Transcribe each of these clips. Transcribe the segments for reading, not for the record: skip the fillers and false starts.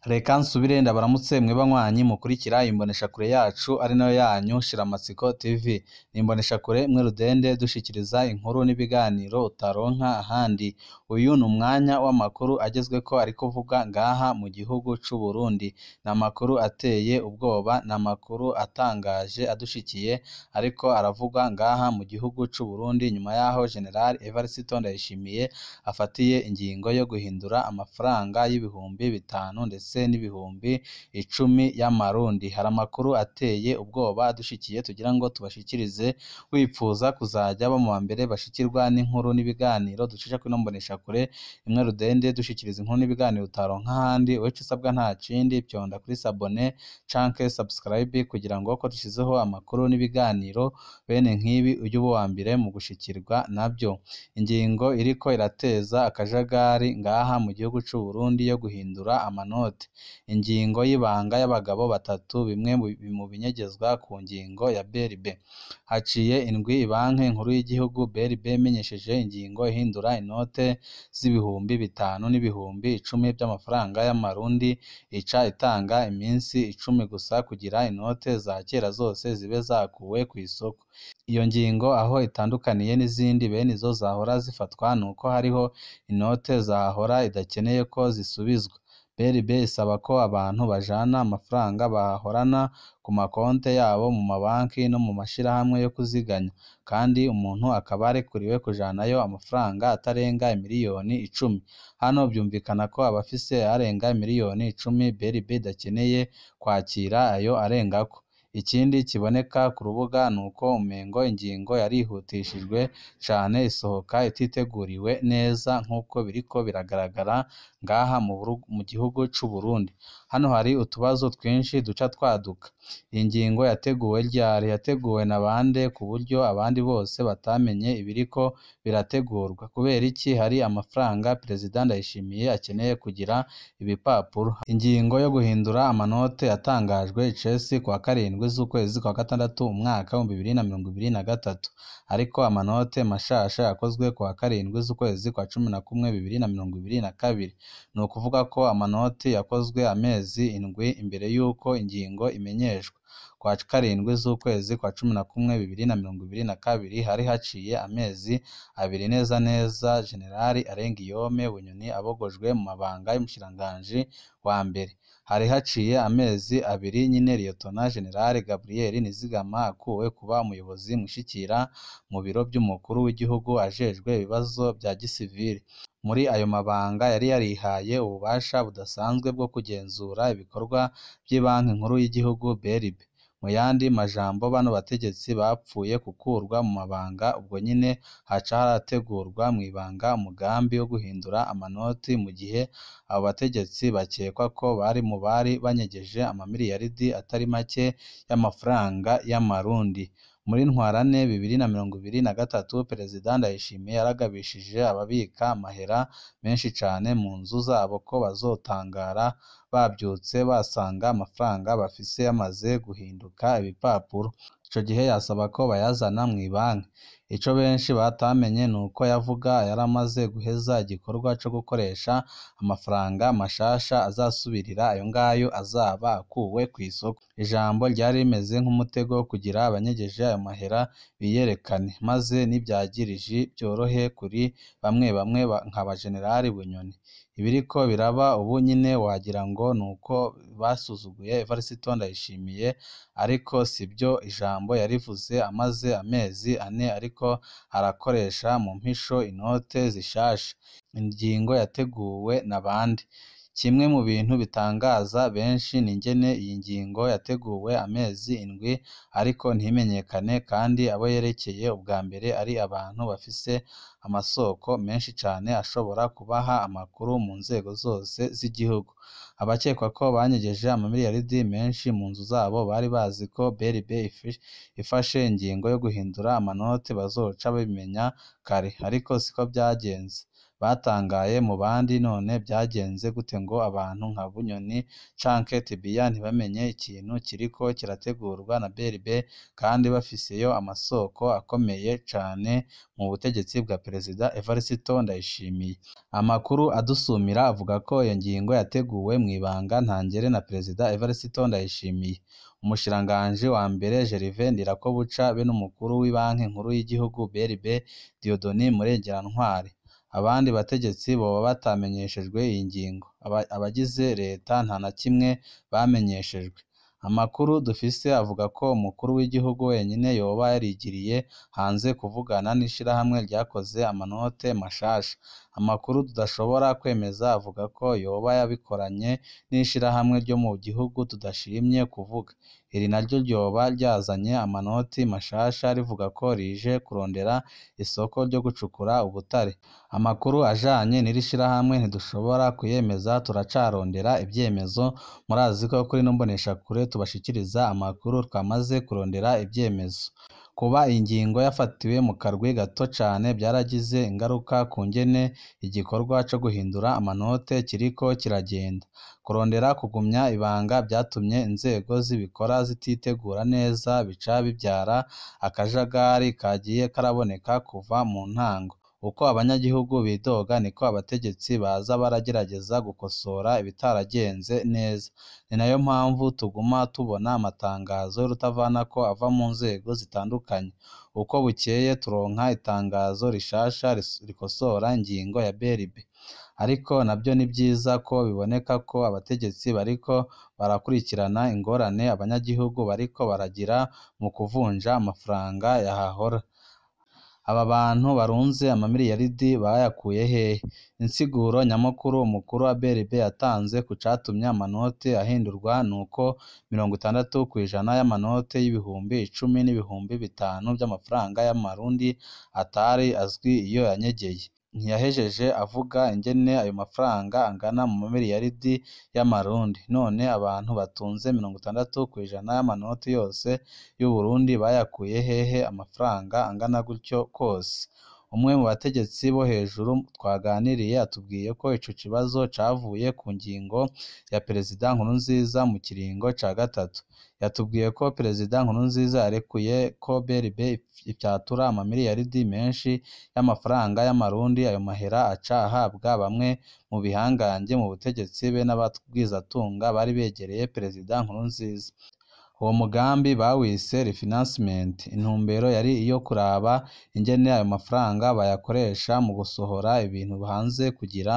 Reka nsubire ndabaramutse mwe banywanyi mukurikira imboneshakure yacu ari nayo yanyu Shiramatsiko TV. Ni imboneshakure imwe rudende dushikiriza inkuru n'ibiganiro utaronka ahandi. Uyu ni umwanya w'amakuru agezweko ari kuvuga ngaha mu gihugu c'u Burundi. Ni amakuru ateye ubwoba, ni amakuru atangaje adushikiye ariko aravugwa ngaha mu gihugu c'u Burundi nyuma yaho General Evariste Ndayishimiye afatiye ingingo yo guhindura amafaranga y'ibihumbi 5 ndetse n'ibihumbi 10 y'amarundi. Hari amakuru ateye ubwoba adushikiye tugira ngo tubashikirize, wipfuza kuzajya mu mbere bashikirwa n'inkuru n'ibiganiro ducisha kuri mboneshakure imwe rudende dushikiriza inkuru n'ibiganiro utaronka ahandi. Wewe usabwa nta kindi pyonda kuri sabone canke subscribe kugira ngo ko dushizeho amakuru n'ibiganiro bene nk'ibi ujye uba mbere mu gushikirwa nabyo. Ingingo iriko irateza akajagari ngaha mu gihugu c'u Burundi yo guhindura amanoti. Ingingo y'ibanga y'abagabo batatu, bimwe mu binyegezwa ku ngingo ya BRB. Haciye indwi banki nkuru y'igihugu BRB imenyesheje ingingo ihindura inote z'ibihumbi 5 n'ibihumbi 10 by'amafaranga y'amarundi, ica itanga iminsi 10 gusa kugira inote za kera zose zibe zakuwe ku isoko. Iyo ngingo aho itandukaniye n'izindi bene izo zahora zifatwa nuko hariho inote zahora idakeneye ko zisubizwa. BRB isaba ko abantu bajana amafaranga bahorana ku makonte yabo mu mabanki no mu mashirahamwe yo kuziganya, kandi umuntu akaba arekuriwe kujanayo amafaranga atarenga miliyoni 10. Hano byumvikana ko abafise arenga miliyoni 10 BRB idakeneye kwakira ayo arengako. Ikindi kiboneka ku rubuga nuko umengo ingingo yarihutishijwe cane isohoka ititeguriwe neza nk'uko biriko biragaragara ngaha mu gihugu c'u Burundi. Hano hari utubazo twinshi duca twaduka. Iyi ngingo yateguwe ryari? Yateguwe na bande ku buryo abandi bose batamenye ibiriko birategurwa? Kubera iki hari amafaranga Perezida Ndayishimiye akeneye kugira ibipapuro? Ingingo yo guhindura amanote yatangajwe icesi kwa 7 z'ukwezi kwa 6 umwaka wa 2023, ariko amanote mashasha yakozwe kwa 7 z'ukwezi kwa 11 2022. Ni ukuvuga ko amanoti yakozwe amezi 7 imbere y'uko ingingo imenyeshwa. Kwa 7 z'ukwezi kwa 11 2022 hari haciye amezi 2 neza neza General Arengiyome Bunyoni abogojwe mu mabanga y'umushikiranganji wa mbere. Hari haciye amezi 2 nyine Liyetona General Gabriel Nizigama akuwe kuba umuyobozi mushikira mu biro by'umukuru w'igihugu ajejwe ibibazo bya gisivili. Muri ayo mabanga yari yarihaye ububasha budasanzwe bwo kugenzura ibikorwa by'ibanki nkuru y'igihugu BRB. Mu yandi majambo bano bategetsi bapfuye kukurwa mu mabanga, ubwo nyine haca harategurwa mu ibanga umugambi wo guhindura amanoti, mu gihe abo bategetsi bakekwa ko bari banyegeje amamiliyaridi atari make y'amafaranga y'amarundi. Muri ntwarane 2023 Perezida Ndayishimiye yaragabishije ababika amahera menshi cane mu nzu zabo ko bazotangara babyutse basanga amafaranga bafise yamaze guhinduka ibipapuro. Ico gihe yasaba ko bayazana mu ibanki. Ico benshi batamenye nuko yavuga yaramaze guheza igikorwa co gukoresha amafaranga mashasha azasubirira ayo ngayo azaba akuwe ku isoko. Ijambo ryari rimeze nk'umutego kugira abanyegeje ayo mahera biyerekane, maze n'ibyagiriji byorohe kuri bamwe nk'aba General Bunyoni. Ibiriko biraba ubu nyine wagira ngo nuko basuzuguye Evariste Ndayishimiye, ariko sibyo. Ijambo yarivuze amaze amezi 4 ariko arakoresha mu mpisho inote zishasha. Ingingo yateguwe na bande? Kimwe mu bintu bitangaza benshi ni ingene iyi ngingo yateguwe amezi 7 ariko ntimenyekane, kandi abo yerekeye ubwa mbere ari abantu bafise amasoko menshi cane ashobora kubaha amakuru mu nzego zose z'igihugu. Abakekwa ko banyegeje amamiliyaridi menshi mu nzu zabo bari bazi ko BRB ifashe ingingo yo guhindura amanoti bazoca babimenya kare, ariko siko byagenze. batangaye mu bandi none byagenze gute ngo abantu nka Bunyoni canke Tibiya ntibamenye ikintu kiriko kirategurwa na BRB kandi bafiseyo amasoko akomeye cane mu butegetsi bwa Perezida Evariste Ndayishimiye. Amakuru adusumira avuga ko iyo ngingo yateguwe mw'ibanga ntangere na Perezida Evariste Ndayishimiye. Umushikiranganji wa mbere Gervais Ndirakobuca be n'umukuru w'ibanki nkuru y'igihugu BRB Dieudonné Murengerantwari. Abandi bategetsi boba batamenyeshejwe iyi ngingo. Abagize leta nta na kimwe bamenyeshejwe. Amakuru dufise avuga ko umukuru w'igihugu wenyine yoba yarigiriye hanze kuvugana n'ishirahamwe ryakoze amanote mashasha. Amakuru tudashobora kwemeza avuga ko yoba yabikoranye n'ishirahamwe ryo mu gihugu tudashimye kuvuga. Iri naryo ryoba ryazanye amanoti mashasha rivuga ko rije kurondera isoko ryo gucukura ubutare. Amakuru ajanye n'iri shirahamwe ntidushobora kuyemeza, turacarondera ivyemezo. Murazi ko kuri ino mboneshakure tubashikiriza amakuru twamaze kurondera ivyemezo. Kuba iyi ngingo yafatiwe mu karwi gato cane byaragize ingaruka ku ngene igikorwa co guhindura amanote kiriko kiragenda. Kurondera kugumya ibanga vyatumye inzego zibikora zititegura neza, bica bivyara akajagari kagiye karaboneka kuva mu ntango. Uko abanyagihugu bidoga niko abategetsi baza baragerageza gukosora ibitaragenze neza. Ni nayo mpamvu tuguma tubona amatangazo y'urutavanako ava mu nzego zitandukanye. Uko bukeye turonka itangazo rishasha rikosora ingingo ya BRB. Ariko navyo ni vyiza ko biboneka ko abategetsi bariko barakurikirana ingorane abanyagihugu bariko baragira mu kuvunja amafaranga yahahora. Aba bantu barunze amamiliyaridi bayakuye hehe? Insiguro nyamukuru umukuru wa BRB yatanze ku catumye amanote ahindurwa nuko 60% y'amanote y'ibihumbi 10 n'ibihumbi 5 by'amafaranga y'amarundi atari azwi iyo yanyegeye. Ntiyahejeje avuga ingene ayo mafaranga angana mu mamiliyaridi y'amarundi. None abantu batunze 60% y'amanoti yose y'Uburundi bayakuye hehe amafaranga angana gutyo kose? Umwe mu bategetsi bo hejuru twaganiriye atubwiye ko ico kibazo cavuye ku ngingo ya Perezida Nkurunziza mu kiringo ca gatatu. Yatubwiye ko Perezida Nkurunziza yarekuye ko BRB ifyatura amamiliyaridi menshi y'amafaranga y'amarundi. Ayo mahera aca ahabwa bamwe mu bihangange mu butegetsi be n'abagwizatunga bari begereye Perezida Nkurunziza. Uwo mugambi bawise refinancement. Intumbero yari iyo kuraba ingene ayo mafaranga bayakoresha mu gusohora ibintu hanze kugira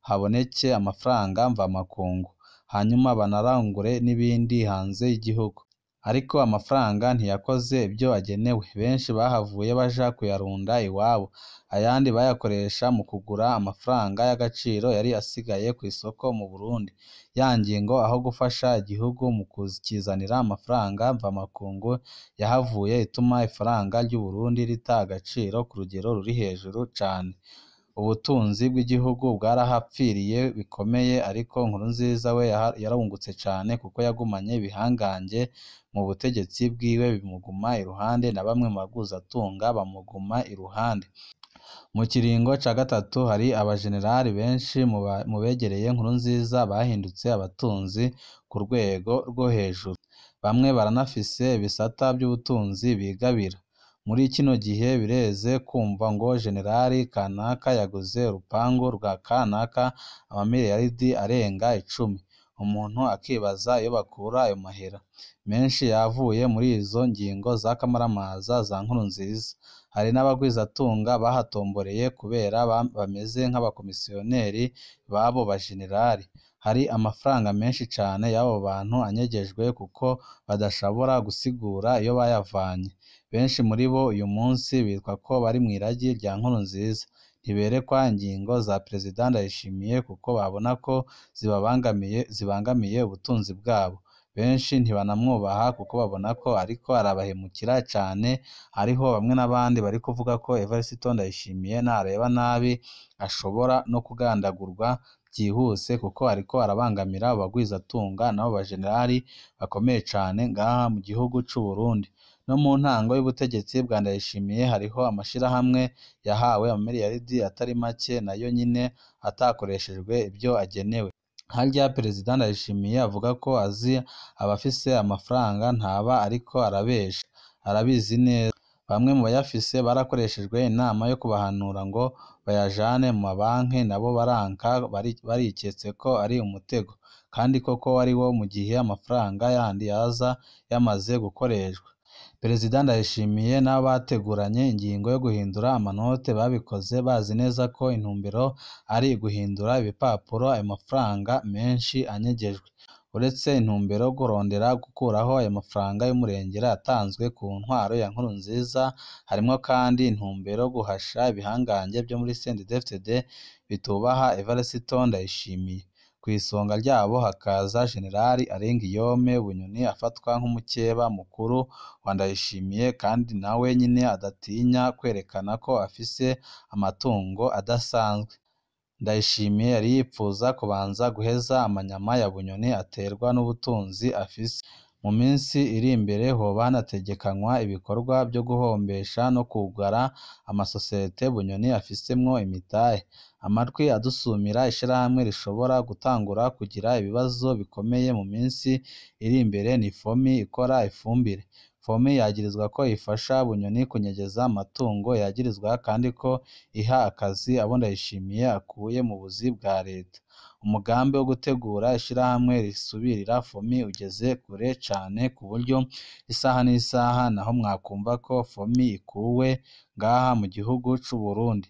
haboneke amafaranga mvamakungu, hanyuma banarangure n'ibindi hanze y'igihugu. Ariko amafaranga ntiyakoze ibyo agenewe. Benshi bahavuye baja kuyarunda iwabo, ayandi bayakoresha mu kugura amafaranga y'agaciro yari asigaye ku isoko mu Burundi. Ya ngingo aho gufasha igihugu mu kukizanira amafaranga mvamakungu yahavuye ituma ifaranga ry'u Burundi rita agaciro ku rugero ruri hejuru cane. Ubutunzi bw'igihugu bwarahapfiriye bikomeye, ariko Nkurunziza we yarungutse cane kuko yagumanye ibihangange mu butegetsi bwiwe bimuguma iruhande, na bamwe mu bagwizatunga bamuguma iruhande. Mu kiringo ca gatatu hari abajenerali benshi mu begereye Nkurunziza bahindutse abatunzi ku rwego rwo hejuru. Bamwe baranafise ibisata by'ubutunzi bigabira. Muri kino gihe bireze kumva ngo generali kanaka yaguze urupangu rwa kanaka amamiliyaridi arenga 10. Umuntu akibaza iyo bakura ayo mahera. Menshi yavuye muri izo ngingo z'akamaramaza za Nkurunziza. Hari n'abagwizatunga bahatomboreye kubera bameze nk'abakomisiyoneri babo bajenerali. Hari amafaranga menshi cane y'abo bantu anyegejwe kuko badashobora gusigura iyo bayavanye. Benshi muri bo uyu munsi bitwa ko bari mw'iragi rya Nkurunziza. Ntiberekwa ingingo za Perezida Ndayishimiye kuko babona ko zibangamiye ubutunzi bwabo. Benshi ntibanamwubaha kuko babona ko ariko arabahemukira cane. Hariho bamwe n'abandi bari kuvuga ko Evariste Ndayishimiye nareba nabi ashobora no kugandagurwa byihuse kuko ariko arabangamira abagwizatunga nabo bajenerali bakomeye cane ngaha mu gihugu c'u Burundi. no mu ntango y'ubutegetsi bwa Ndayishimiye hariho amashirahamwe yahawe amamiliyaridi atari make nayo nyine atakoreshejwe ibyo agenewe. Harya Perezida Ndayishimiye avuga ko azi abafise amafaranga ntaba ariko arabesha, arabizi neza. Bamwe mu bayafise barakoreshejwe inama yo kubahanura ngo bayajane mu mabanki nabo baranka, bariketse ko ari umutego, kandi koko wari wo mu gihe amafaranga yandi yaza yamaze gukoreshwa. Perezida Ndayishimiye n'abo bateguranye ingingo yo guhindura amanote babikoze bazi neza ko intumbero ari guhindura ibipapuro, ayo mafaranga menshi anyegejwe. Uretse intumbero yo kurondera gukuraho ayo mafaranga y'umurengera yatanzwe ku ntwaro ya Nkurunziza, harimwo kandi intumbero yo guhasha ibihangange byo muri CNDD-FDD bitubaha Evariste Ndayishimiye. Kw'isonga ryabo hakaza Generali Arengiyome Bunyoni afatwa nk'umukeba mukuru wa Ndayishimiye, kandi nawe nyine adatinya kwerekana ko afise amatungo adasanzwe. Ndayishimiye yari yipfuza kubanza guheza amanyama ya Bunyoni aterwa n'ubutunzi afise. Mu minsi iri imbere hoba hanategekanywa ibikorwa byo guhombesha no kugara amasosiyete Bunyoni afisemwo imitahe. Amatwi adusumira ishirahamwe rishobora gutangura kugira ibibazo bikomeye mu minsi iri imbere ni FOMI ikora ifumbire. FOMI yagirizwa ko ifasha Bunyoni kunyegeza amatungo yagirizwa, kandi ko iha akazi abo Ndayishimiye akuye mu buzi bwa leta. Umugambi wo gutegura ishirahamwe risubirira FOMI ugeze kure cane ku buryo isaha n'isaha naho mwakumva ko FOMI ikuwe ngaha mu gihugu c'u Burundi.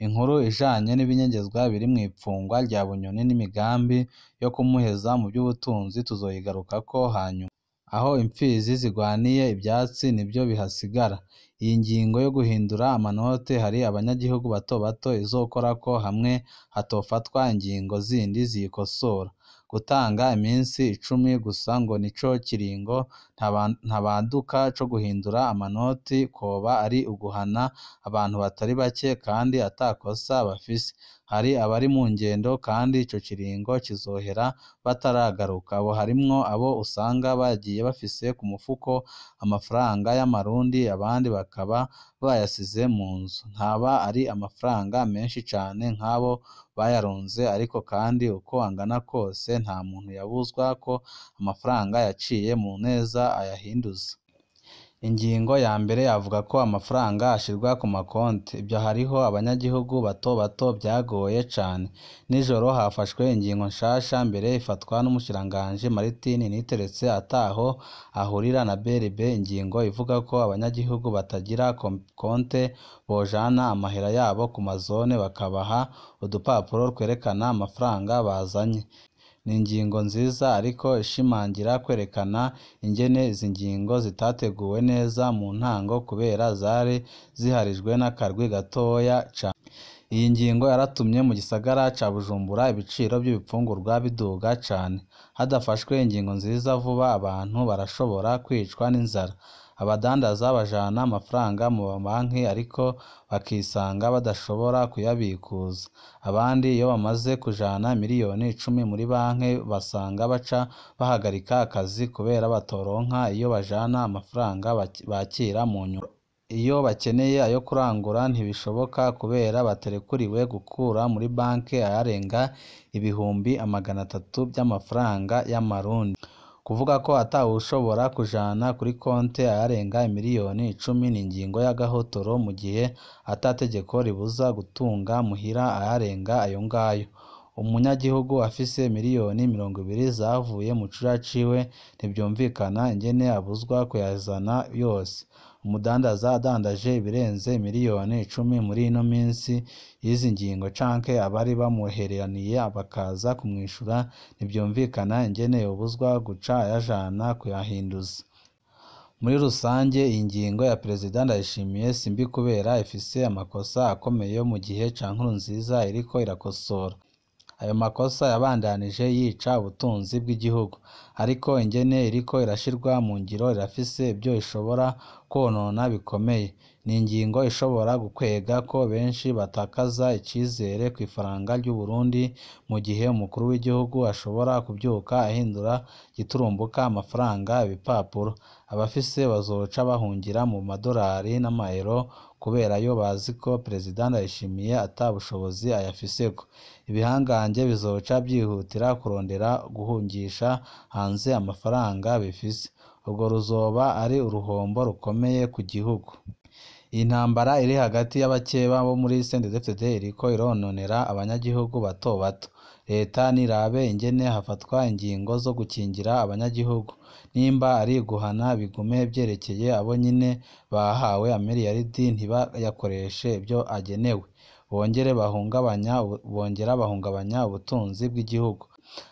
Inkuru ijanye n'ibinyegezwa biri mw'ipfungwa rya Bunyoni n'imigambi yo kumuheza mu by'ubutunzi tuzoyigarukako hanyuma. Aho impfizi zigwaniye ivyatsi nibyo bihasigara. Iyi ngingo yo guhindura amanote hari abanyagihugu bato bato izokorako hamwe hatofatwa ingingo zindi ziyikosora. Gutanga iminsi 10 gusa ngo nico kiringo ntabanduka co guhindura amanoti koba ari uguhana abantu batari bake kandi atakosa bafise. Hari abari mu ngendo kandi ico kiringo kizohera bataragaruka. Abo harimwo abo usanga bagiye bafise ku mufuko amafaranga y'amarundi, abandi bakaba bayasize mu nzu. Ntaba ari amafaranga menshi cane nk'abo bayaronze, ariko kandi uko angana kose nta muntu yabuzwa ko amafaranga yaciye mu neza ayahinduza. Ingingo ya mbere yavuga ko amafaranga ashirwa ku makonti. Ibyo hariho abanyagihugu bato bato byagoye cane. Nijoro hafashwe ingingo nshasha, mbere ifatwa n'umushikiranganji Martin Niteretse ataho ahurira na BRB, ingingo ivuga ko abanyagihugu batagira konte bojana amahera yabo ku mazone bakabaha udupapuro twerekana amafaranga bazanye. Ni ingingo nziza ariko ishimangira kwerekana ingene izi ngingo zitateguwe neza mu ntango kubera zari ziharijwe n'akarwi gatoya cane. Iyi ngingo yaratumye mu gisagara ca Bujumbura ibiciro by'ibifungurwa biduga cane. Hadafashwe ingingo nziza vuba abantu barashobora kwicwa n'inzara. Abadandaza bajana amafaranga mu banki ariko bakisanga badashobora kuyabikuza. Abandi iyo bamaze kujana miliyoni 10 muri banki basanga baca bahagarika akazi kubera batoronka iyo bajana amafaranga bakira mu nyuma. Iyo bakeneye ayo kurangura ntibishoboka kubera baterekuriwe gukura muri banki ayarenga ibihumbi 300 by'amafaranga y'amarundi. Kuvuga ko atawushobora kujana kuri konte ayarenga miliyoni 10 ni ingingo y'agahotoro, mu gihe atategeko ribuza gutunga muhira ayarenga ayo ngayo. Umunyagihugu afise miliyoni 20 zavuye mu cura ciwe ntibyumvikana ingene abuzwa kuyazana yose. Umudandaza adandaje ibirenze miliyoni 10 muri ino minsi y'izi ngingo canke abari bamuhereraniye bakaza kumwishura, ntibyumvikana ingene yobuzwa guca ayajana kuyahinduza. Muri rusange iyi ngingo ya Perezida Ndayishimiye simbi kubera ifise amakosa akomeye mu gihe ca Nkurunziza iriko irakosora. Ayo makosa yabandanije yica ubutunzi bw'igihugu, ariko ingene iriko irashirwa mu ngiro irafise ibyo ishobora kwonona bikomeye. Ni ingingo ishobora gukwega ko benshi batakaza icizere kw'ifaranga ry'u Burundi, mu gihe umukuru w'igihugu ashobora kuvyuka ahindura giturumbuka amafaranga ibipapuro. Abafise bazoca bahungira mu madorari n'amayero kubera yo bazi ko Perezida Ndayishimiye ata bushobozi ayafiseko. Ibihangange bizoca vyihutira kurondera guhungisha hanze amafaranga bifise. Urwo ruzoba ari uruhombo rukomeye ku gihugu. Iyi ntambara iri hagati y'abakeba bo muri CNDD-FDD iriko irononera abanyagihugu bato bato. Leta nirabe ingene hafatwa ingingo zo gukingira abanyagihugu. Nimba ari guhana bigume vyerekeye abo nyene bahawe amiriyaridi ntibayakoreshe ibyo agenewe. Bongera bahungabanya ubutunzi bw'igihugu.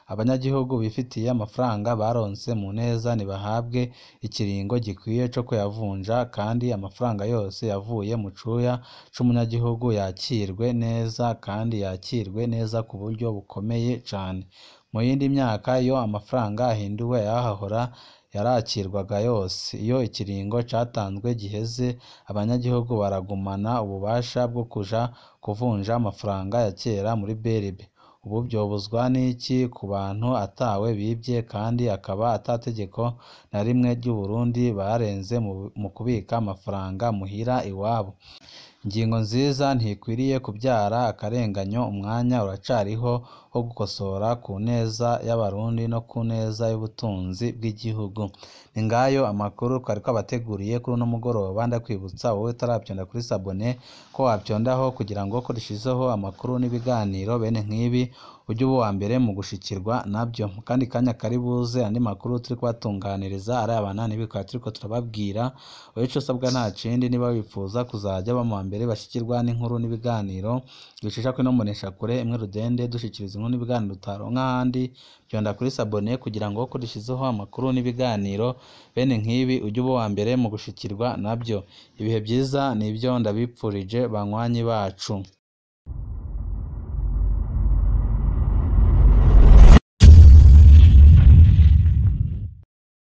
Abanyagihugu bifitiye amafaranga baronse mu neza nibahabwe ikiringo gikwiye co kuyavunja, kandi amafaranga yose yavuye mu cuya c'umunyagihugu yakirwe neza, kandi yakirwe neza ku buryo bukomeye cane. Mu yindi myaka iyo amafaranga ahinduwe ayahahora yarakirwaga yose. Iyo ikiringo catanzwe giheze, abanyagihugu baragumana ububasha bwo kuja kuvunja amafaranga ya kera muri BRB. Ubu vyobuzwa n'iki ku bantu atawe bivye kandi akaba ata tegeko na rimwe ry'u Burundi barenze mu kubika amafaranga muhira iwabo? Ingingo nziza ntikwiriye kuvyara akarenganyo. Umwanya uracariho wo gukosora ku neza y'abarundi no ku neza y'ubutunzi bw'igihugu. Ni ngayo amakuru twari twabateguriye kuri uno mugoroba. Ndakwibutsa wowe utaravyonda kuri sabone ko wavyondaho kugira ngo ko dushizeho amakuru n'ibiganiro bene nk'ibi ujye uba uwa mbere mu gushikirwa navyo. Mu kandi kanya kari buze andi makuru turi kubatunganiriza arabana n'ibikaba turiko turababwira. Wowe ico usabwa nta kindi, niba wifuza kuzaja baba mu wa mbere bashikirwa n'inkuru n'ibiganiro ducisha kuri ino mboneshakure imwe rudende dushikiriza inkuru n'ibiganiro utaronka ahandi, vyonda kuri sabone kugira ngo ko dushizeho amakuru n'ibiganiro bene nk'ibi ujye uba uwa mbere mu gushikirwa navyo. Ibihe vyiza nivyo ndabipfurije banywanyi bacu.